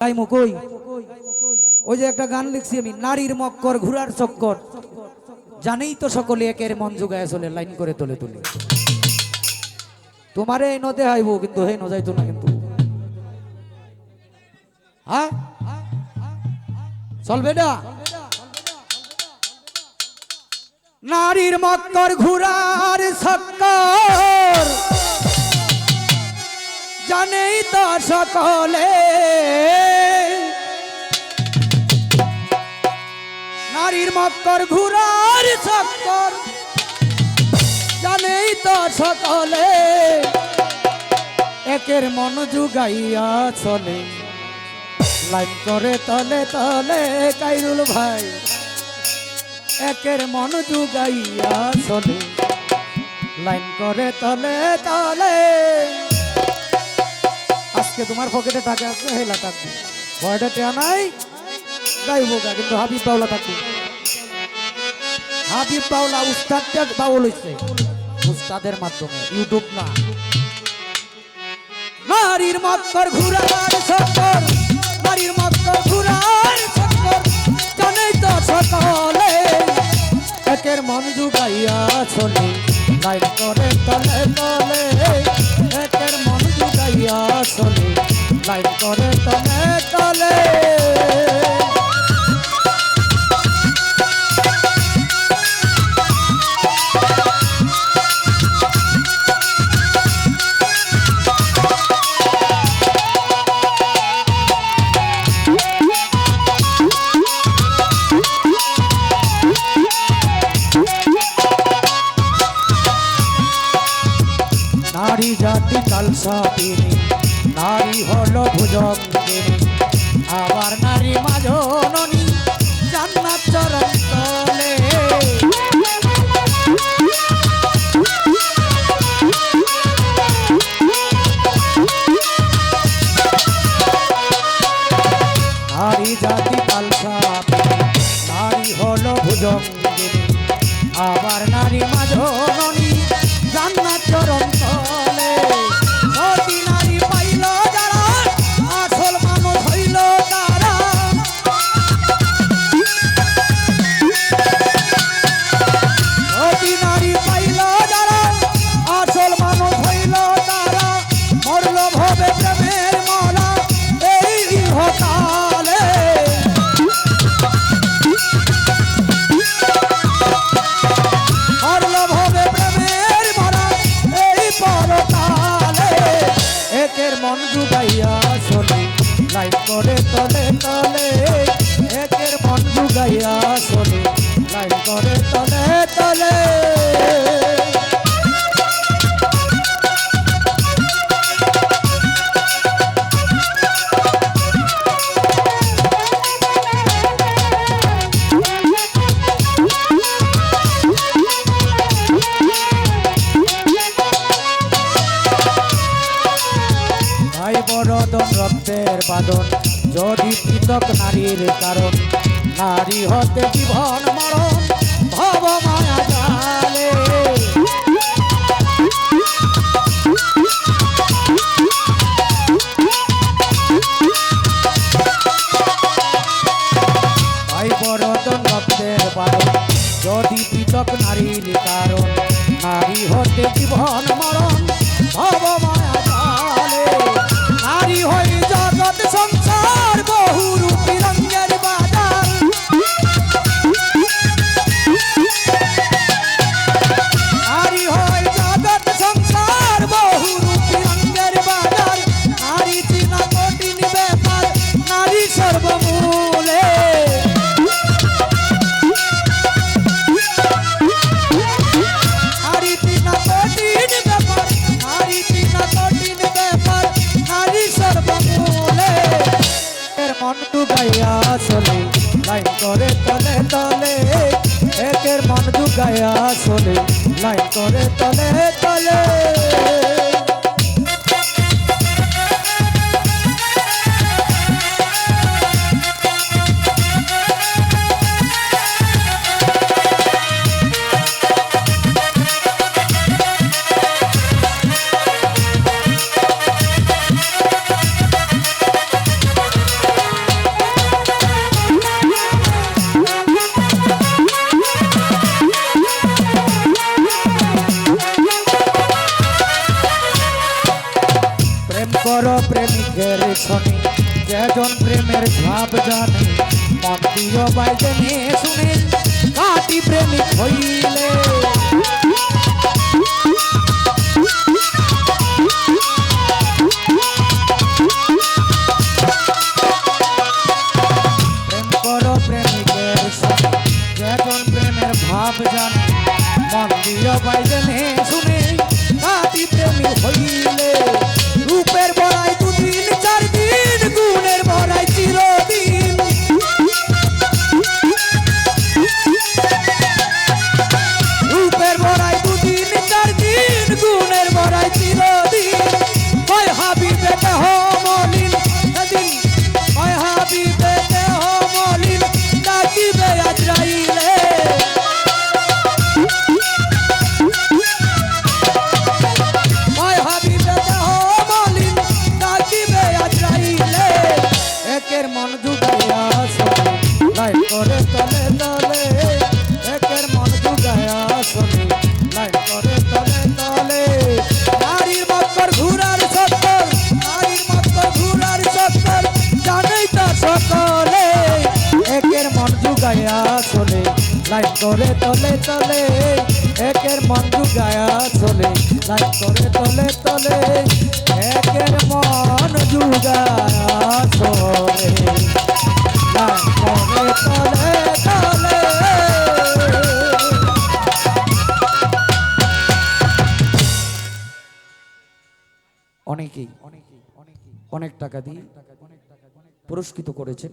তাই মুকই ওই যে একটা গান লিখছি আমি, নারীর মক্কর ঘুরার চক্কর, জানেই তো সকলে একের মন জুগায় চলে, লাইন করে তোলে তুলে। তোমারে নদে হাইব কিন্তু হে নজাইতো না কিন্তু, হ্যাঁ চলবে না। নারীর মক্কর ঘুরার চক্কর, জানেই তো সকলে, নারীর মক্কর ঘুরার চক্কর, জানেই তো সকলে, একের মন জুগাইয়া চলে, লাইন করে তলে তলে কাইরুল ভাই, একের মন জুগাইয়া চলে, লাইন করে তলে তলে। আজকে তোমার পকেটে টাকা আছে, হেলা থাকবে, ভয়টা টেয়া নাই, গাইব গা, কিন্তু হাবিব বাউলা থাকবে। হাবিব বাউলা উস্তাদটা বাউল হইছে উস্তাদের মাধ্যমে, ইউটিউব না। নারীর মক্কর ঘুরার চক্কর, নারীর মক্কর ঘুরার চক্কর, জানেই তো সকলে, একের মন জুগাইয়া চলে, লাইন করে তলে তলে, একের মন জুগাইয়া চলে, লাইন করে তলে তলে। নারী জাতি কালসাপিনী, নারী হলো ভুজঙ্গিনী, আবার নারী মাজননী, জান্নাত চরণ তলে। নারী জাতি কালসাপিনী, নারী হলো ভুজঙ্গিনী, আবার নারী মাজননী, জান্নাত চরণ তলে। সতী নারী পাইল যারা, আসল মানুষ হইল তারা, সতী নারী পাইল যারা, আসল মানুষ হইল তারা, মরল ভবে প্রেমের মালা এই ইহকালে। মরল ভবে প্রেমের মালা এই পরকালে, একের মন জুগাইয়া চলে, লাইন করে তলে তলে, একের মন জুগাইয়া চলে, লাইন করে তলে তলে। ভাই বরদন রক্তের বাদন, যদি পৃথক নারীর কারণ, নারী হতে জীবন মরণ ভব মায়া জালে। ভাই বরদন রক্তের বাদন, যদি পৃথক নারীর কারণ, নারী হতে জীবন মরণ ভব মায়া জালে। নারী হই জগৎ সংসার, বহু রূপী রঙের বাজার, নারী হই জগৎ সংসার, বহু রূপী রঙের বাজার, নারী চিনা কঠিন ব্যাপার, নারী সর্বমূলে। নারী চিনা কঠিন ব্যাপার, নারী চিনা কঠিন ব্যাপার, নারী সর্বমূলে, এর মন জুগাইয়া চলে, লাইন করে তলে তলে, একের মন জুগাইয়া চলে, লাইন করে তলে তলে। যেজন প্রেমের ভাব জানে মন দিও বাইরে নিয়ে শুনে কাটি প্রেমিক হইলে প্রেম করো প্রেমিকের সাথে যেজন প্রেমের ভাব জানে মন দিও বাইরে নিয়ে শুনে কাটি প্রেমিক হইলে রূপের বড়াই দুদিন চার দিন গুণের বড়াই চিরদিন রূপের বড়াই দুদিন চার দিন গুণের বড়াই চিরদিন কয় হাবিবে দেহ মলিন সেদিন কয় হাবিবে দেহ মলিন ডাকিবে আজরাইলে কয় হাবিবে দেহ মলিন ডাকিবে আজরাইলে একের মন জুগাইয়া শোনে লাই করে তলে তলে একের মন জুগাইয়া শোনে লাই করে তলে তলে নারীর মক্কর ঘুরার সত্তর নারীর মক্কর ঘুরার সত্তর জানেই তা সকলে একের মন জুগাইয়া শোনে লাই করে তলে তলে একের মন জুগাইয়া শোনে লাই করে তলে তলে একের মন জুগাইয়া শোনে লাই করে তলে তলে অনেকেই অনেক টাকা দিয়ে পুরস্কৃত করেছেন